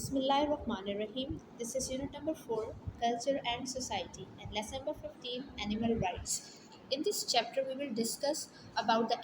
Bismillahirrahmanirrahim. This is unit number 4, Culture and Society, and lesson number 15, Animal Rights. In this chapter, we will discuss about the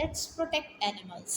Let's protect animals.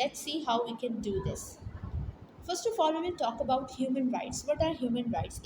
Let's see how we can do this. First of all, we will talk about human rights. What are human rights?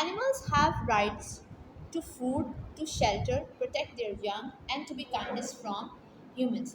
Animals have rights to food, to shelter, protect their young, and to be kindness from humans.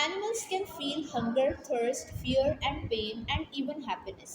Animals can feel hunger, thirst, fear and pain and even happiness.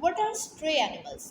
What are stray animals?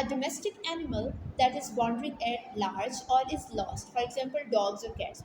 A domestic animal that is wandering at large or is lost, for example dogs or cats.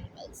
animals.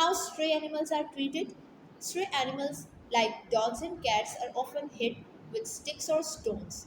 How stray animals are treated? Stray animals like dogs and cats are often hit with sticks or stones.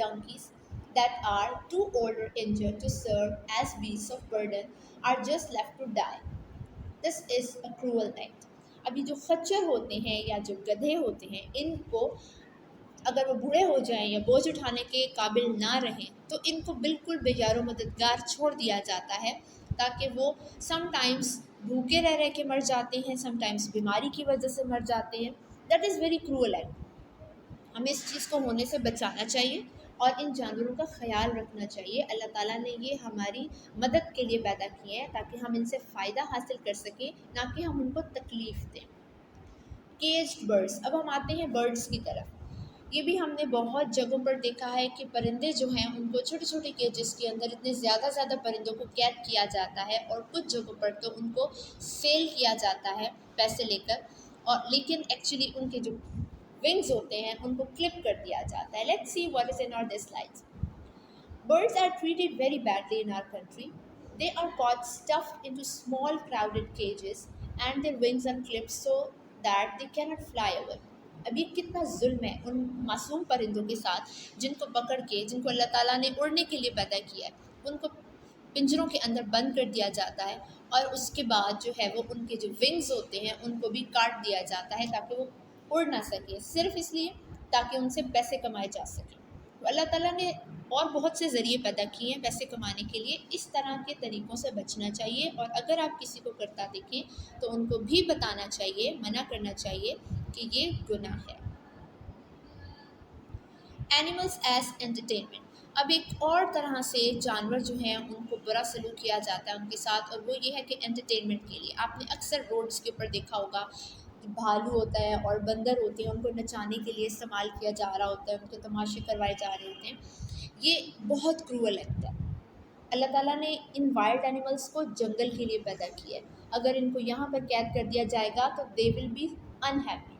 donkeys that are too old or injured to serve as beasts of burden are just left to die. This is a cruel act. ابھی جو خچر ہوتے ہیں یا جو گدھے ہوتے ہیں، ان کو اگر وہ بوڑھے ہو جائیں یا بوجھ اٹھانے کے قابل نہ رہیں تو ان کو بالکل بے یار و مددگار چھوڑ دیا جاتا ہے، تاکہ وہ سم ٹائمز بھوکے رہ کے مر جاتے ہیں، سم ٹائمز بیماری کی وجہ سے مر جاتے ہیں. That is very cruel act. ہمیں اس چیز کو ہونے سے بچانا چاہیے اور ان جانوروں کا خیال رکھنا چاہیے. اللہ تعالیٰ نے یہ ہماری مدد کے لیے پیدا کیے ہیں تاکہ ہم ان سے فائدہ حاصل کر سکیں، نہ کہ ہم ان کو تکلیف دیں. Caged birds. اب ہم آتے ہیں برڈس کی طرف. یہ بھی ہم نے بہت جگہوں پر دیکھا ہے کہ پرندے جو ہیں ان کو چھوٹے چھوٹے کیجز کے اندر اتنے زیادہ پرندوں کو قید کیا جاتا ہے، اور کچھ جگہوں پر تو ان کو سیل کیا جاتا ہے پیسے لے کر، اور لیکن ایکچولی ان کے جو ونگز ہوتے ہیں ان کو کلپ کر دیا جاتا ہے. Let's see what is in our this slides. Birds are treated very badly in our country. They are caught stuffed into small crowded cages and their wings are clipped so that they cannot fly away. اب یہ کتنا ظلم ہے ان معصوم پرندوں کے ساتھ جن کو پکڑ کے، جن کو اللہ تعالیٰ نے اڑنے کے لیے پیدا کیا ہے، ان کو پنجروں کے اندر بند کر دیا جاتا ہے، اور اس کے بعد جو ہے وہ ان کے جو ونگز ہوتے ہیں ان کو بھی کاٹ دیا جاتا ہے تاکہ وہ اڑ نہ سکے، صرف اس لیے تاکہ ان سے پیسے کمائے جا سکیں. تو اللہ تعالیٰ نے اور بہت سے ذریعے پیدا کیے ہیں پیسے کمانے کے لیے. اس طرح کے طریقوں سے بچنا چاہیے، اور اگر آپ کسی کو کرتا دیکھیں تو ان کو بھی بتانا چاہیے، منع کرنا چاہیے کہ یہ گناہ ہے. Animals as entertainment. اب ایک اور طرح سے جانور جو ہیں ان کو برا سلوک کیا جاتا ہے ان کے ساتھ، اور وہ یہ ہے کہ انٹرٹینمنٹ کے لیے. آپ نے اکثر روڈس کے اوپر دیکھا ہوگا بھالو ہوتا ہے اور بندر ہوتے ہیں، ان کو نچانے کے لیے استعمال کیا جا رہا ہوتا ہے، ان کے تماشے کروائے جا رہے ہوتے ہیں. یہ بہت کروول ایکٹ ہے. اللہ تعالیٰ نے ان وائلڈ اینیملس کو جنگل کے لیے پیدا کیا ہے. اگر ان کو یہاں پر قید کر دیا جائے گا تو they will be unhappy.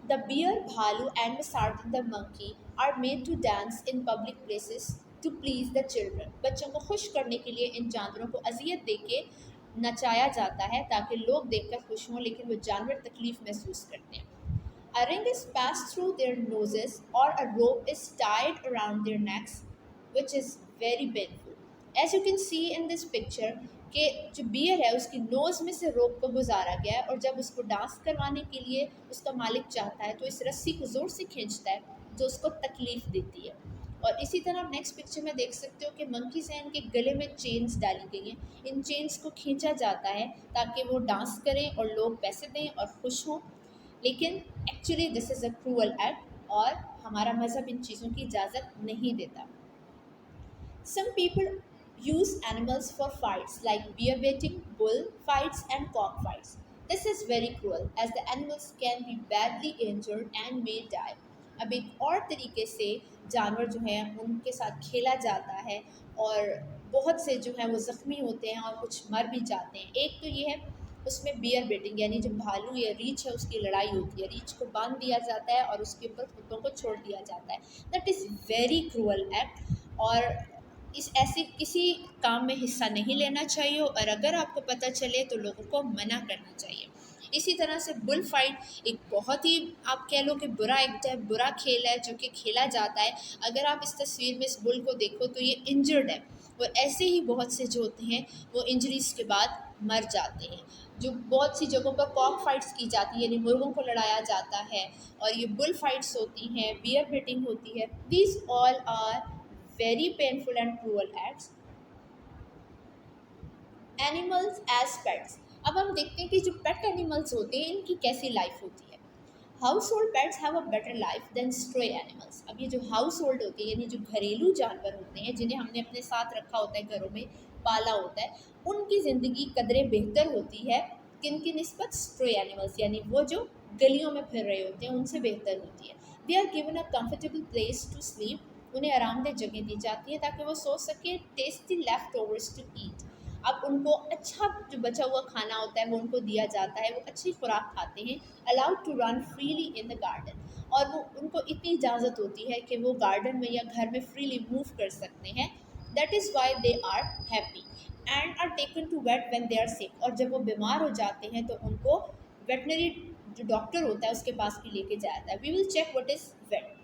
The bear, bhalu and the sartan the monkey are made to dance in public places to please the children. بچوں کو خوش کرنے کے لیے ان جانوروں کو اذیت دے کے نچایا جاتا ہے تاکہ لوگ دیکھ کر خوش ہوں، لیکن وہ جانور تکلیف محسوس کرتے ہیں. A ring is passed through their noses or a rope is tied around their necks, which is very painful. As you can see in this picture کہ جو بیئر ہے اس کی نوز میں سے روپ کو گزارا گیا ہے، اور جب اس کو ڈانس کروانے کے لیے اس کا مالک چاہتا ہے تو اس رسی کو زور سے کھینچتا ہے جو اس کو تکلیف دیتی ہے. اور اسی طرح آپ نیکسٹ پکچر میں دیکھ سکتے ہو کہ منکیز ہیں، ان کے گلے میں چینز ڈالی گئی ہیں. ان چینز کو کھینچا جاتا ہے تاکہ وہ ڈانس کریں اور لوگ پیسے دیں اور خوش ہوں، لیکن actually this is a کروول act اور ہمارا مذہب ان چیزوں کی اجازت نہیں دیتا. Some people use animals for fights like bear baiting, bull fights and cock fights. This is very cruel as the animals can be badly injured and may die. اب ایک اور طریقے سے جانور جو ہیں ان کے ساتھ کھیلا جاتا ہے، اور بہت سے جو ہیں وہ زخمی ہوتے ہیں اور کچھ مر بھی جاتے ہیں. ایک تو یہ ہے اس میں بیئر بیٹنگ، یعنی جو بھالو یا ریچھ ہے اس کی لڑائی ہوتی ہے. ریچھ کو باندھ دیا جاتا ہے اور اس کے اوپر کتوں کو چھوڑ دیا جاتا ہے. دیٹ از ویری کروول ایکٹ، اور اس ایسے کسی کام میں حصہ نہیں لینا چاہیے، اور اگر آپ کو پتہ چلے تو لوگوں کو منع کرنا چاہیے. اسی طرح سے بل فائٹ ایک بہت ہی آپ کہہ لو کہ برا ایکٹ ہے، برا کھیل ہے جو کہ کھیلا جاتا ہے. اگر آپ اس تصویر میں اس بل کو دیکھو تو یہ انجرڈ ہے، اور ایسے ہی بہت سے جو ہوتے ہیں وہ انجریز کے بعد مر جاتے ہیں. جو بہت سی جگہوں پر کاک فائٹس کی جاتی ہیں یعنی مرغوں کو لڑایا جاتا ہے، اور یہ بل فائٹس ہوتی ہیں، بیئر بیٹنگ ہوتی ہے. These all are very painful and cruel acts. Animals as pets. اب ہم دیکھتے ہیں کہ جو پیٹ اینیملس ہوتے ہیں ان کی کیسی لائف ہوتی ہے. Household pets have a better life than stray animals. اب یہ جو ہاؤس ہولڈ ہوتے ہیں یعنی جو گھریلو جانور ہوتے ہیں جنہیں ہم نے اپنے ساتھ رکھا ہوتا ہے، گھروں میں پالا ہوتا ہے، ان کی زندگی قدرے بہتر ہوتی ہے کن کی نسبت اسٹرے اینیملس، یعنی وہ جو گلیوں میں پھر رہے ہوتے ہیں ان سے بہتر ہوتی ہے. They are given a comfortable place to sleep. انہیں آرام دہ جگہ دی جاتی ہے تاکہ وہ سو سکے. Tasty leftovers to eat. اب ان کو اچھا جو بچا ہوا کھانا ہوتا ہے وہ ان کو دیا جاتا ہے، وہ اچھی خوراک کھاتے ہیں. Allowed to run freely in the garden. اور وہ ان کو اتنی اجازت ہوتی ہے کہ وہ گارڈن میں یا گھر میں فریلی موو کر سکتے ہیں. That is why they are happy and are taken to vet when they are sick. اور جب وہ بیمار ہو جاتے ہیں تو ان کو ویٹنری جو ڈاکٹر ہوتا ہے اس کے پاس بھی لے کے جاتا ہے. We will check what is vet.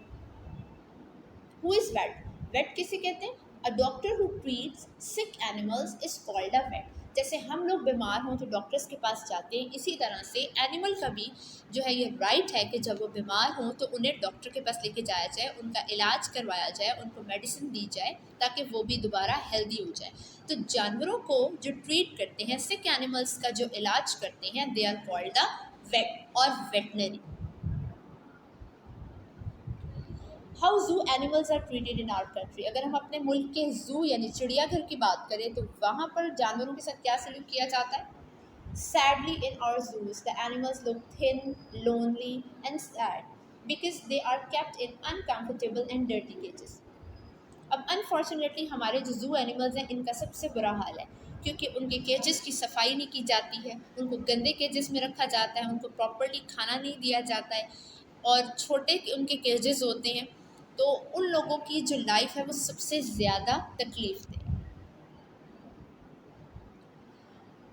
Who is vet? Vet کسے کہتے ہیں؟ A doctor who treats sick animals is called a vet. جیسے ہم لوگ بیمار ہوں تو ڈاکٹرس کے پاس جاتے ہیں، اسی طرح سے اینیمل کا بھی جو ہے یہ رائٹ ہے کہ جب وہ بیمار ہوں تو انہیں ڈاکٹر کے پاس لے کے جایا جائے، ان کا علاج کروایا جائے، ان کو میڈیسن دی جائے تاکہ وہ بھی دوبارہ ہیلدی ہو جائے۔ تو جانوروں کو جو ٹریٹ کرتے ہیں، سک اینیملس کا جو علاج کرتے ہیں، they are called the vet اور veterinary. How zoo animals are treated in our country. اگر ہم اپنے ملک کے زو یعنی چڑیا گھر کی بات کریں تو وہاں پر جانوروں کے ساتھ کیا سلوک کیا جاتا ہے؟ Sadly, in our zoos, the animals look thin, lonely, and sad because they are kept in uncomfortable and dirty cages. اب انفارچونیٹلی ہمارے جو زو اینیملز ہیں ان کا سب سے برا حال ہے، کیونکہ ان کے کیجز کی صفائی نہیں کی جاتی ہے، ان کو گندے کیجز میں رکھا جاتا ہے، ان کو پراپرلی کھانا نہیں دیا جاتا ہے، اور چھوٹے ان کے کیجز ہوتے ہیں، تو ان لوگوں کی جو لائف ہے وہ سب سے زیادہ تکلیف دہ ہے۔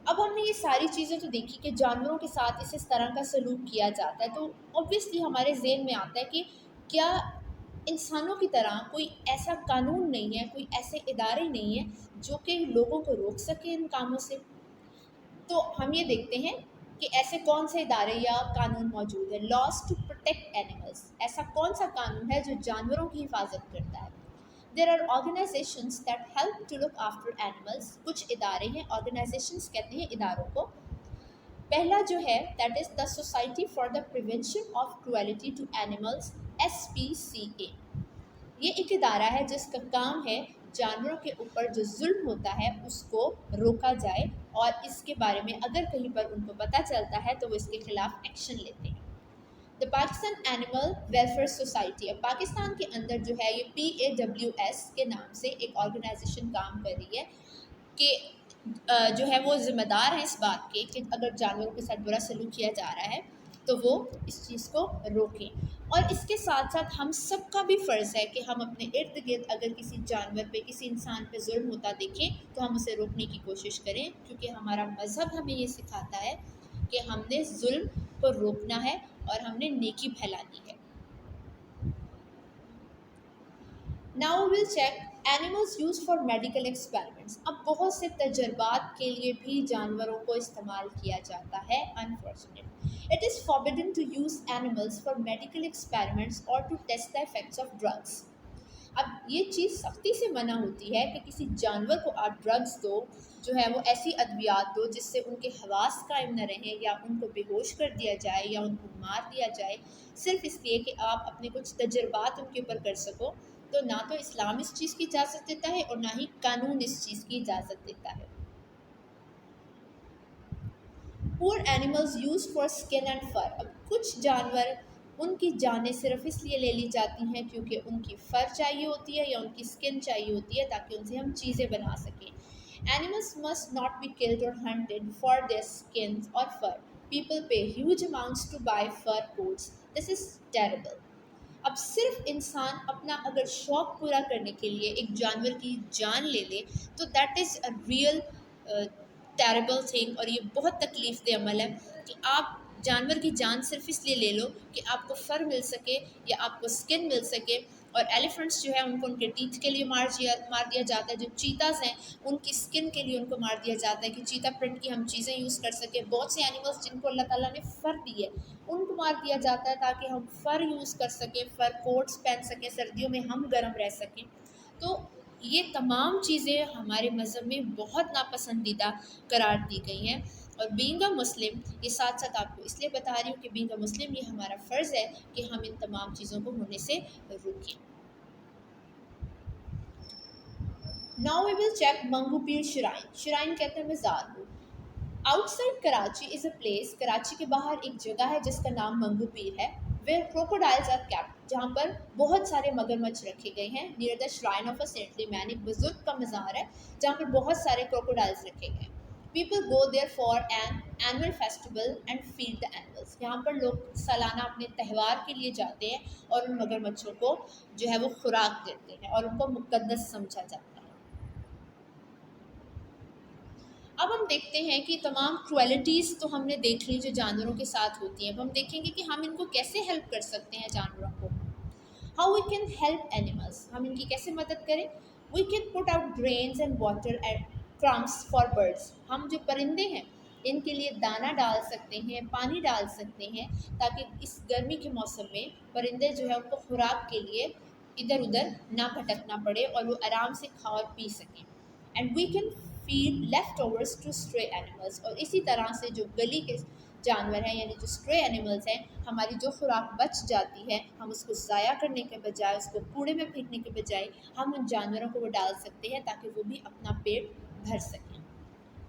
اب ہم نے یہ ساری چیزیں تو دیکھی کہ جانوروں کے ساتھ اس طرح کا سلوک کیا جاتا ہے، تو اوبویسلی ہمارے ذہن میں آتا ہے کہ کیا انسانوں کی طرح کوئی ایسا قانون نہیں ہے، کوئی ایسے ادارے نہیں ہیں جو کہ لوگوں کو روک سکے ان کاموں سے؟ تو ہم یہ دیکھتے ہیں کہ ایسے کون سے ادارے یا قانون موجود ہیں۔ لاس ٹو پروٹیکٹ اینیملس، ایسا کون سا قانون ہے جو جانوروں کی حفاظت کرتا ہے؟ There are organisations that help to look after animals, کچھ ادارے ہیں، آرگنائزیشنس کہتے ہیں اداروں کو۔ پہلا جو ہے that is the society for the prevention of cruelty to animals, SPCA۔ یہ ایک ادارہ ہے جس کا کام ہے جانوروں کے اوپر جو ظلم ہوتا ہے اس کو روکا جائے، اور اس کے بارے میں اگر کہیں پر ان کو پتہ چلتا ہے تو وہ اس کے خلاف ایکشن لیتے ہیں۔ دا پاکستان اینیمل ویلفیئر سوسائٹی، اب پاکستان کے اندر جو ہے یہ PAWS کے نام سے ایک آرگنائزیشن کام کر رہی ہے کہ جو ہے وہ ذمہ دار ہیں اس بات کے کہ اگر جانوروں کے ساتھ برا سلوک کیا جا رہا ہے تو وہ اس چیز کو روکیں۔ اور اس کے ساتھ ساتھ ہم سب کا بھی فرض ہے کہ ہم اپنے ارد گرد اگر کسی جانور پہ، کسی انسان پہ ظلم ہوتا دیکھیں تو ہم اسے روکنے کی کوشش کریں، کیونکہ ہمارا مذہب ہمیں یہ سکھاتا ہے کہ ہم نے ظلم کو روکنا ہے اور ہم نے نیکی پھیلانی ہے۔ Now we'll check animals used for medical experiments۔ اب بہت سے تجربات کے لیے بھی جانوروں کو استعمال کیا جاتا ہے۔ Unfortunately, it is forbidden to use animals for medical experiments or to test the effects of drugs۔ اب یہ چیز سختی سے منع ہوتی ہے کہ کسی جانور کو آپ ڈرگز دو، جو ہے وہ ایسی ادویات دو جس سے ان کے حواس قائم نہ رہیں، یا ان کو بے ہوش کر دیا جائے یا ان کو مار دیا جائے، صرف اس لیے کہ آپ اپنے کچھ تجربات ان کے اوپر کر سکو۔ تو نہ تو اسلام اس چیز کی اجازت دیتا ہے اور نہ ہی قانون اس چیز کی اجازت دیتا ہے۔ پور animals use for skin and فر، اب کچھ جانور ان کی جانیں صرف اس لیے لے لی جاتی ہیں کیونکہ ان کی فر چاہیے ہوتی ہے یا ان کی اسکن چاہیے ہوتی ہے تاکہ ان سے ہم چیزیں بنا سکیں۔ Animals must not be killed or hunted for their skins or fur. People pay huge amounts to buy fur coats, this is terrible. اب صرف انسان اپنا اگر شوق پورا کرنے کے لیے ایک جانور کی جان لے لے تو that is a real terrible thing, اور یہ بہت تکلیف دہ عمل ہے کہ آپ جانور کی جان صرف اس لیے لے لو کہ آپ کو فر مل سکے یا آپ کو اسکن مل سکے۔ اور ایلیفنٹس جو ہے ان کو ان کے ٹیتھ کے لیے مار دیا جاتا ہے، جو چیتاز ہیں ان کی اسکن کے لیے ان کو مار دیا جاتا ہے کہ چیتا پرنٹ کی ہم چیزیں یوز کر سکیں۔ بہت سے اینیملس جن کو اللہ تعالیٰ نے فر دی ہے ان کو مار دیا جاتا ہے تاکہ ہم فر یوز کر سکیں، فر کوٹس پہن سکیں، سردیوں میں ہم گرم رہ سکیں۔ تو یہ تمام چیزیں ہمارے مذہب میں بہت ناپسندیدہ قرار دی گئی ہیں، اور بینگ اے مسلم، یہ ساتھ ساتھ آپ کو اس لیے بتا رہی ہوں کہ بینگ اے مسلم یہ ہمارا فرض ہے کہ ہم ان تمام چیزوں کو ہونے سے روکیں۔ Now we will check Mangu Pir shrine. Shrine کہتے ہیں مزار کو۔ Out side Karachi is a place, Karachi کے باہر ایک جگہ ہے جس کا نام منگو پیر ہے، where crocodiles are kept، جہاں پر بہت سارے مگرمچھ رکھے گئے ہیں۔ near the shrine of a saintly man، ایک بزرگ کا مزار ہے جہاں پر بہت سارے crocodiles رکھے گئے ہیں۔ people go there for an annual festival and feed the animals، یہاں پر لوگ سالانہ اپنے تہوار کے لیے جاتے ہیں اور ان مگرمچھوں کو جو ہے وہ خوراک دیتے ہیں اور ان کو مقدس سمجھا جاتا ہے۔ اب ہم دیکھتے ہیں کہ تمام کروئلٹیز تو ہم نے دیکھ لی جو جانوروں کے ساتھ ہوتی ہیں، اب ہم دیکھیں گے کہ ہم ان کو کیسے ہیلپ کر سکتے ہیں جانوروں کو۔ How we can help animals, ہم ان کی کیسے مدد کریں؟ We can put out drains and water crumbs for birds. ہم جو پرندے ہیں ان کے لیے دانہ ڈال سکتے ہیں، پانی ڈال سکتے ہیں، تاکہ اس گرمی کے موسم میں پرندے جو ہے ان کو خوراک کے لیے ادھر ادھر نہ بھٹکنا پڑے اور وہ آرام سے کھا اور پی سکیں. And we can feed leftovers to stray animals. اور اسی طرح سے جو گلی کے جانور ہیں یعنی جو اسٹرے اینیملس ہیں، ہماری جو خوراک بچ جاتی ہے ہم اس کو ضائع کرنے کے بجائے، اس کو کوڑے میں پھینکنے کے بجائے ہم ان جانوروں کو وہ ڈال سکتے ہیں تاکہ وہ بھی اپنا پیٹ بھر سکیں.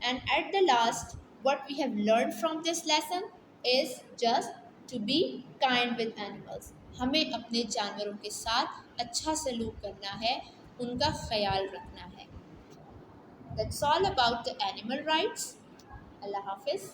And at the last, what we have learned from this lesson is just to be kind with animals. ہمیں اپنے جانوروں کے ساتھ اچھا سلوک کرنا ہے، ان کا خیال رکھنا ہے. That's all about the animal rights. اللہ حافظ.